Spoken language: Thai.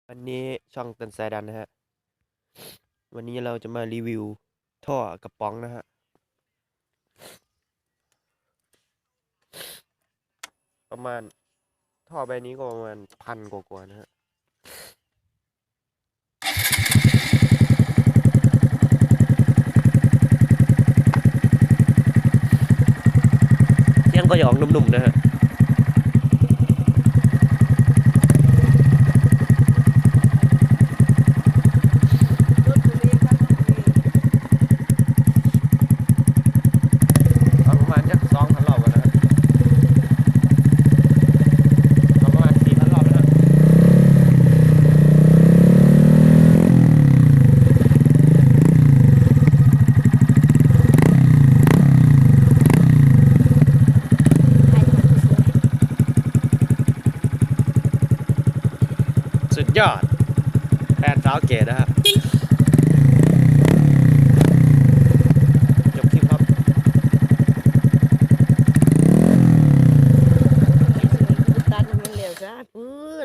วันนี้ช่องเตินสายดันนะฮะ วันนี้เราจะมารีวิวท่อกระป๋องนะฮะ ประมาณท่อใบนี้ก็ประมาณ1,000 กว่าๆนะฮะเสียงก็จะออกนุ่มๆนะฮะเอาประมาณสัก2,000 รอบกันนะฮะเอาประมาณ4,000 รอบนะฮะสุดยอดแฟนสาวเก๋นะฮะ